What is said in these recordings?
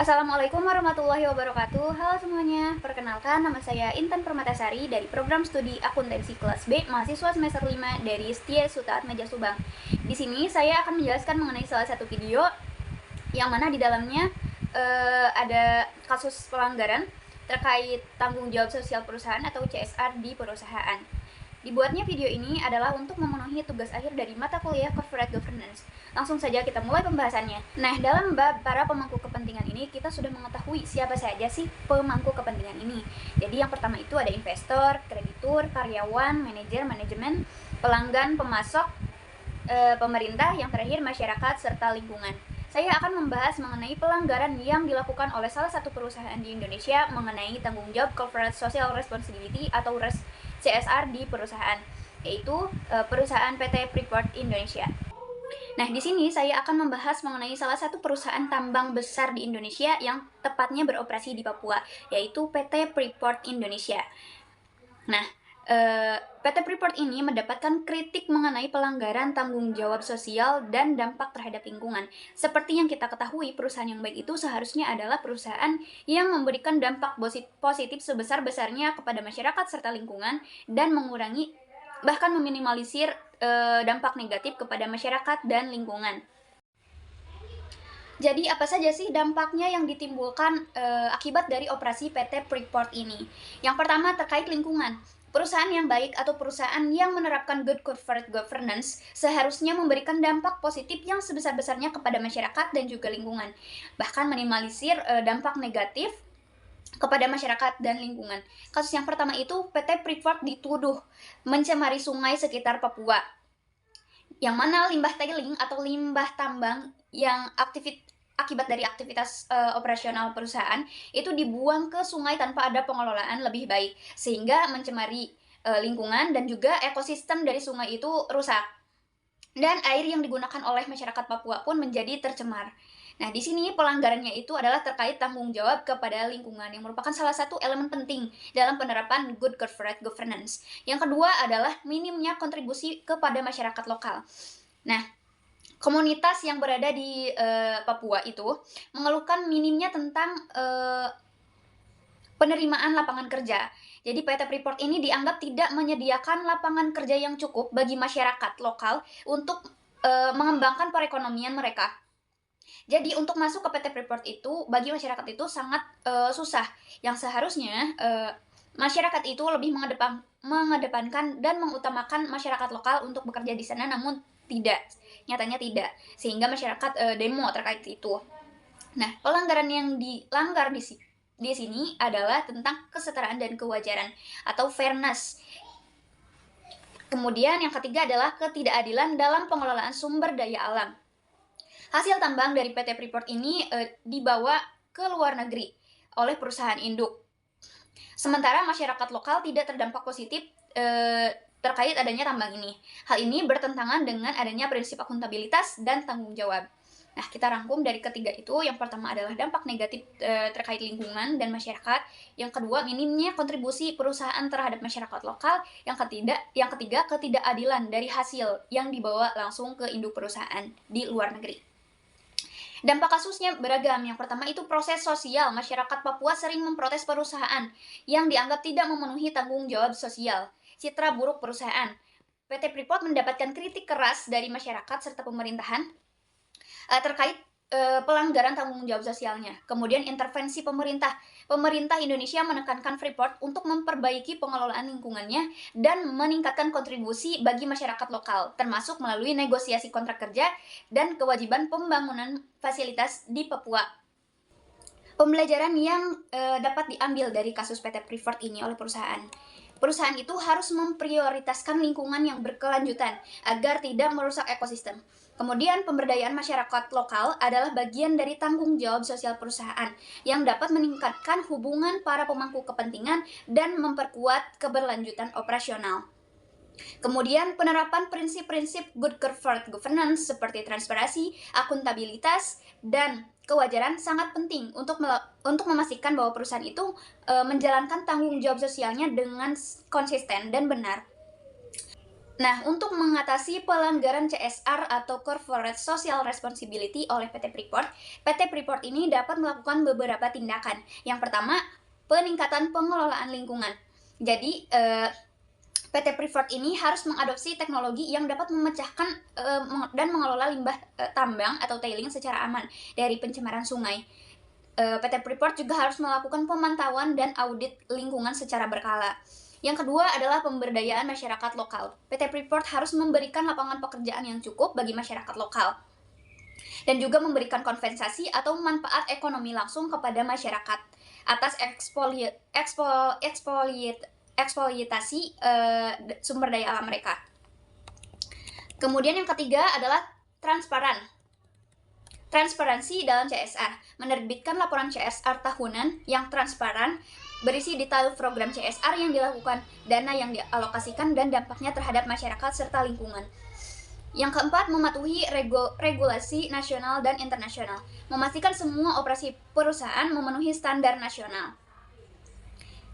Assalamualaikum warahmatullahi wabarakatuh. Halo semuanya, perkenalkan nama saya Intan Permatasari dari program studi akuntansi kelas B, mahasiswa semester 5 dari Setia Suta Atmaja Subang. Di sini saya akan menjelaskan mengenai salah satu video yang mana di dalamnya ada kasus pelanggaran terkait tanggung jawab sosial perusahaan atau CSR di perusahaan. Dibuatnya video ini adalah untuk memenuhi tugas akhir dari mata kuliah Corporate Governance. Langsung saja kita mulai pembahasannya. Nah, dalam bab para pemangku kepentingan ini, kita sudah mengetahui siapa saja sih pemangku kepentingan ini. Jadi yang pertama itu ada investor, kreditur, karyawan, manajer, manajemen, pelanggan, pemasok, pemerintah, yang terakhir masyarakat, serta lingkungan. Saya akan membahas mengenai pelanggaran yang dilakukan oleh salah satu perusahaan di Indonesia mengenai tanggung jawab Corporate Social Responsibility atau CSR di perusahaan, yaitu perusahaan PT Freeport Indonesia. Nah, di sini saya akan membahas mengenai salah satu perusahaan tambang besar di Indonesia yang tepatnya beroperasi di Papua, yaitu PT Freeport Indonesia. Nah, PT Freeport ini mendapatkan kritik mengenai pelanggaran tanggung jawab sosial dan dampak terhadap lingkungan. Seperti yang kita ketahui, perusahaan yang baik itu seharusnya adalah perusahaan yang memberikan dampak positif sebesar-besarnya kepada masyarakat serta lingkungan dan mengurangi bahkan meminimalisir dampak negatif kepada masyarakat dan lingkungan. Jadi apa saja sih dampaknya yang ditimbulkan akibat dari operasi PT Freeport ini? Yang pertama terkait lingkungan. Perusahaan yang baik atau perusahaan yang menerapkan good corporate governance seharusnya memberikan dampak positif yang sebesar-besarnya kepada masyarakat dan juga lingkungan. Bahkan minimalisir dampak negatif kepada masyarakat dan lingkungan. Kasus yang pertama itu PT Freeport dituduh mencemari sungai sekitar Papua. Yang mana limbah tailing atau limbah tambang yang akibat dari aktivitas operasional perusahaan itu dibuang ke sungai tanpa ada pengelolaan lebih baik, sehingga mencemari lingkungan dan juga ekosistem dari sungai itu rusak. Dan air yang digunakan oleh masyarakat Papua pun menjadi tercemar. Nah, di sini pelanggarannya itu adalah terkait tanggung jawab kepada lingkungan yang merupakan salah satu elemen penting dalam penerapan good corporate governance. Yang kedua adalah minimnya kontribusi kepada masyarakat lokal. Nah, komunitas yang berada di Papua itu mengeluhkan minimnya tentang penerimaan lapangan kerja. Jadi PT Freeport ini dianggap tidak menyediakan lapangan kerja yang cukup bagi masyarakat lokal untuk mengembangkan perekonomian mereka. Jadi untuk masuk ke PT Freeport itu bagi masyarakat itu sangat susah. Yang seharusnya masyarakat itu lebih mengedepankan dan mengutamakan masyarakat lokal untuk bekerja di sana, namun tidak, nyatanya tidak, sehingga masyarakat demo terkait itu. Nah, pelanggaran yang dilanggar di sini adalah tentang kesetaraan dan kewajaran atau fairness. Kemudian yang ketiga adalah ketidakadilan dalam pengelolaan sumber daya alam. Hasil tambang dari PT Freeport ini dibawa ke luar negeri oleh perusahaan induk. Sementara masyarakat lokal tidak terdampak positif terkait adanya tambang ini. Hal ini bertentangan dengan adanya prinsip akuntabilitas dan tanggung jawab. Nah, kita rangkum dari ketiga itu. Yang pertama adalah dampak negatif terkait lingkungan dan masyarakat. Yang kedua, minimnya kontribusi perusahaan terhadap masyarakat lokal. Yang ketiga, ketidakadilan dari hasil yang dibawa langsung ke induk perusahaan di luar negeri. Dampak kasusnya beragam. Yang pertama itu proses sosial. Masyarakat Papua sering memprotes perusahaan yang dianggap tidak memenuhi tanggung jawab sosial. Citra buruk perusahaan. PT Freeport mendapatkan kritik keras dari masyarakat serta pemerintahan terkait pelanggaran tanggung jawab sosialnya. Kemudian intervensi pemerintah. Pemerintah Indonesia menekankan Freeport untuk memperbaiki pengelolaan lingkungannya dan meningkatkan kontribusi bagi masyarakat lokal, termasuk melalui negosiasi kontrak kerja dan kewajiban pembangunan fasilitas di Papua. Pembelajaran yang dapat diambil dari kasus PT Freeport ini oleh perusahaan. Perusahaan itu harus memprioritaskan lingkungan yang berkelanjutan agar tidak merusak ekosistem. Kemudian pemberdayaan masyarakat lokal adalah bagian dari tanggung jawab sosial perusahaan yang dapat meningkatkan hubungan para pemangku kepentingan dan memperkuat keberlanjutan operasional. Kemudian penerapan prinsip-prinsip good corporate governance seperti transparansi, akuntabilitas, dan kewajaran sangat penting untuk memastikan bahwa perusahaan itu menjalankan tanggung jawab sosialnya dengan konsisten dan benar. Nah, untuk mengatasi pelanggaran CSR atau Corporate Social Responsibility oleh PT Freeport ini dapat melakukan beberapa tindakan. Yang pertama, peningkatan pengelolaan lingkungan. Jadi, PT Freeport ini harus mengadopsi teknologi yang dapat memecahkan dan mengelola limbah tambang atau tailing secara aman dari pencemaran sungai. PT Freeport juga harus melakukan pemantauan dan audit lingkungan secara berkala. Yang kedua adalah pemberdayaan masyarakat lokal. PT Freeport harus memberikan lapangan pekerjaan yang cukup bagi masyarakat lokal dan juga memberikan kompensasi atau manfaat ekonomi langsung kepada masyarakat atas eksploitasi sumber daya alam mereka. Kemudian yang ketiga adalah transparansi dalam CSR. Menerbitkan laporan CSR tahunan yang transparan berisi detail program CSR yang dilakukan, dana yang dialokasikan, dan dampaknya terhadap masyarakat serta lingkungan. Yang keempat, mematuhi regulasi nasional dan internasional. Memastikan semua operasi perusahaan memenuhi standar nasional.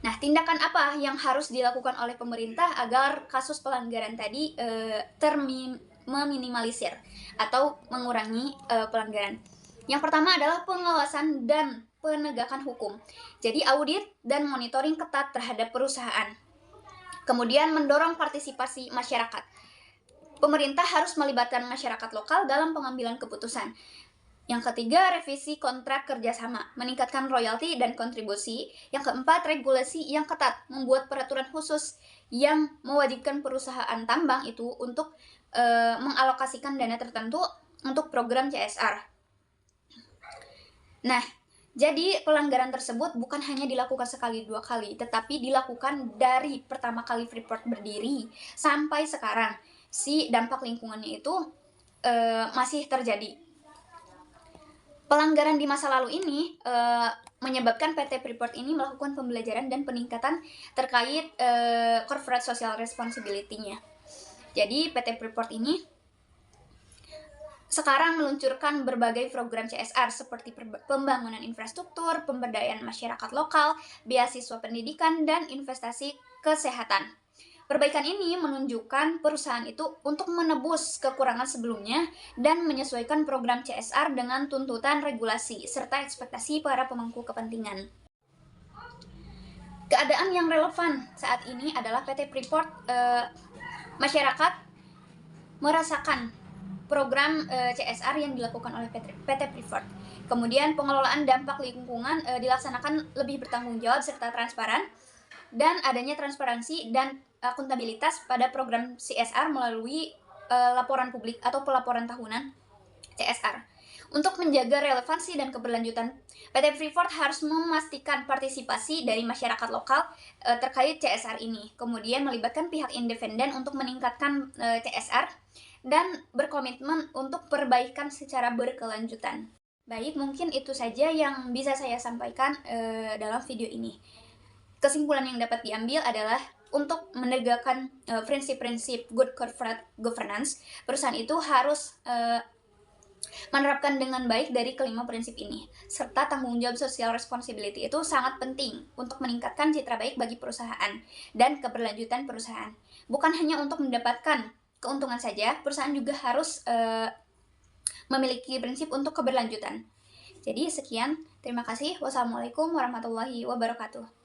Nah, tindakan apa yang harus dilakukan oleh pemerintah agar kasus pelanggaran tadi meminimalisir atau mengurangi pelanggaran? Yang pertama adalah pengawasan dan penegakan hukum. Jadi audit dan monitoring ketat terhadap perusahaan. Kemudian mendorong partisipasi masyarakat. Pemerintah harus melibatkan masyarakat lokal dalam pengambilan keputusan. Yang ketiga, revisi kontrak kerjasama, meningkatkan royalti dan kontribusi. Yang keempat, regulasi yang ketat, membuat peraturan khusus yang mewajibkan perusahaan tambang itu untuk mengalokasikan dana tertentu untuk program CSR. Nah, jadi pelanggaran tersebut bukan hanya dilakukan sekali dua kali, tetapi dilakukan dari pertama kali Freeport berdiri sampai sekarang. Si dampak lingkungannya itu masih terjadi. Pelanggaran di masa lalu ini menyebabkan PT Freeport ini melakukan pembelajaran dan peningkatan terkait corporate social responsibility-nya. Jadi PT Freeport ini sekarang meluncurkan berbagai program CSR seperti pembangunan infrastruktur, pemberdayaan masyarakat lokal, beasiswa pendidikan, dan investasi kesehatan. Perbaikan ini menunjukkan perusahaan itu untuk menebus kekurangan sebelumnya dan menyesuaikan program CSR dengan tuntutan regulasi serta ekspektasi para pemangku kepentingan. Keadaan yang relevan saat ini adalah PT Freeport, masyarakat merasakan program CSR yang dilakukan oleh PT Freeport. Kemudian pengelolaan dampak lingkungan dilaksanakan lebih bertanggung jawab serta transparan, dan adanya transparansi dan akuntabilitas pada program CSR melalui laporan publik atau pelaporan tahunan CSR. Untuk menjaga relevansi dan keberlanjutan, PT Freeport harus memastikan partisipasi dari masyarakat lokal terkait CSR ini, kemudian melibatkan pihak independen untuk meningkatkan CSR, dan berkomitmen untuk perbaikan secara berkelanjutan. Baik, mungkin itu saja yang bisa saya sampaikan dalam video ini. Kesimpulan yang dapat diambil adalah untuk menegakkan prinsip-prinsip good corporate governance, perusahaan itu harus menerapkan dengan baik dari kelima prinsip ini, serta tanggung jawab social responsibility itu sangat penting untuk meningkatkan citra baik bagi perusahaan dan keberlanjutan perusahaan. Bukan hanya untuk mendapatkan keuntungan saja, perusahaan juga harus memiliki prinsip untuk keberlanjutan. Jadi sekian, terima kasih. Wassalamualaikum warahmatullahi wabarakatuh.